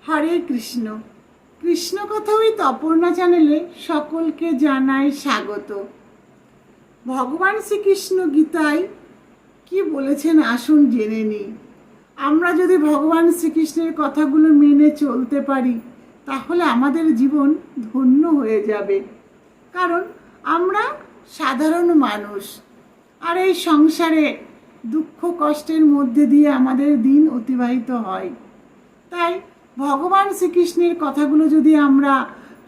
হরে কৃষ্ণ। কৃষ্ণ কথা উইথ অপর্ণা চ্যানেলে সকলকে জানাই স্বাগত। ভগবান শ্রীকৃষ্ণ গীতায় কি বলেছেন আসুন জেনে নিই। আমরা যদি ভগবান শ্রীকৃষ্ণের কথাগুলো মেনে চলতে পারি তাহলে আমাদের জীবন ধন্য হয়ে যাবে। কারণ আমরা সাধারণ মানুষ, আর এই সংসারে দুঃখ কষ্টের মধ্যে দিয়ে আমাদের দিন অতিবাহিত হয়। তাই ভগবান শ্রীকৃষ্ণের কথাগুলো যদি আমরা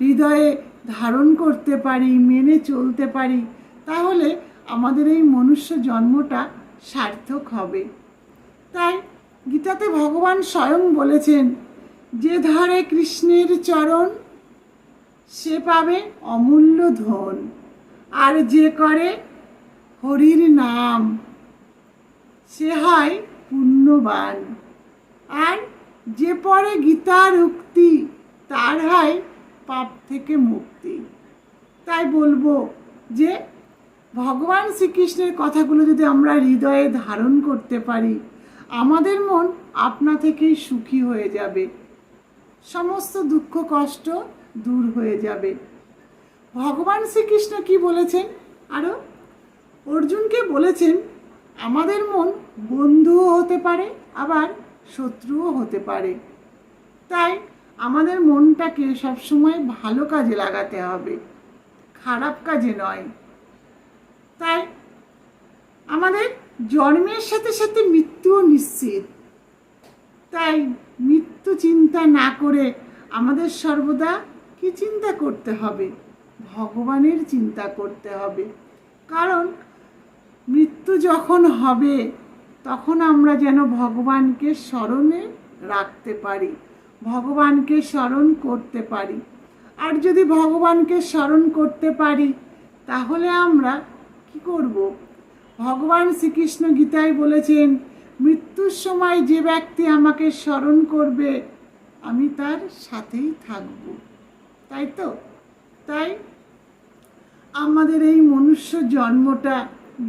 হৃদয়ে ধারণ করতে পারি, মেনে চলতে পারি, তাহলে আমাদের এই মনুষ্য জন্মটা সার্থক হবে। তাই গীতাতে ভগবান স্বয়ং বলেছেন, যে ধরে কৃষ্ণের চরণ সে পাবে অমূল্য ধন, আর যে করে হরির নাম সে হয় পুণ্যবান, আর যে পড়ে গীতার উক্তি তার হয় পাপ থেকে মুক্তি। তাই বলবো যে ভগবান শ্রীকৃষ্ণের কথাগুলো যদি আমরা হৃদয়ে ধারণ করতে পারি, আমাদের মন আপনা থেকেই সুখী হয়ে যাবে, সমস্ত দুঃখ কষ্ট দূর হয়ে যাবে। ভগবান শ্রীকৃষ্ণ কি বলেছেন? আরও অর্জুনকে বলেছেন, আমাদের মন বন্ধুও হতে পারে আবার শত্রুও হতে পারে। তাই আমাদের মনটাকে সবসময় ভালো কাজে লাগাতে হবে, খারাপ কাজে নয়। তাই আমাদের জন্মের সাথে সাথে মৃত্যুও নিশ্চিত। তাই মৃত্যু চিন্তা না করে আমাদের সর্বদা কি চিন্তা করতে হবে? ভগবানের চিন্তা করতে হবে। কারণ মৃত্যু যখন হবে তখন আমরা যেন ভগবানকে স্মরণে রাখতে পারি, ভগবানকে স্মরণ করতে পারি। আর যদি ভগবানকে স্মরণ করতে পারি তাহলে আমরা কি করব? ভগবান শ্রীকৃষ্ণ গীতায় বলেছেন, মৃত্যুর সময় যে ব্যক্তি আমাকে স্মরণ করবে আমি তার সাথেই থাকব। তাই তো? তাই আমাদের এই মনুষ্য জন্মটা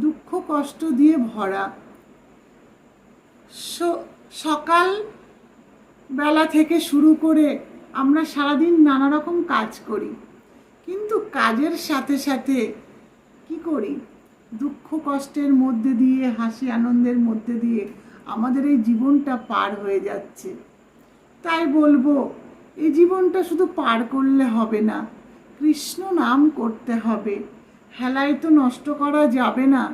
দুঃখ কষ্ট দিয়ে ভরা। সকাল বেলা থেকে শুরু করে আমরা সারাদিন নানা রকম কাজ করি, কিন্তু কাজের সাথে সাথে কি করি? দুঃখ কষ্টের মধ্যে দিয়ে, হাসি আনন্দের মধ্যে দিয়ে আমাদের এই জীবনটা পার হয়ে যাচ্ছে। তাই বলবো, এই জীবনটা শুধু পার করলে হবে না, কৃষ্ণ নাম করতে হবে। হেলায় তো নষ্ট করা যাবে না।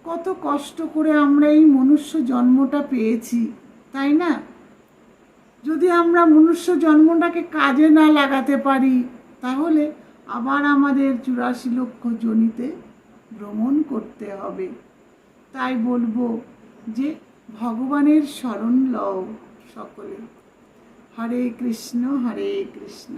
কত কষ্ট করে আমরা এই মনুষ্য জন্মটা পেয়েছি, তাই না? যদি আমরা মনুষ্য জন্মটাকে কাজে না লাগাতে পারি তাহলে আবার আমাদের 84 লক্ষ যোনিতে ভ্রমণ করতে হবে। তাই বলবো যে ভগবানের শরণ লও সকলে। হরে কৃষ্ণ হরে কৃষ্ণ।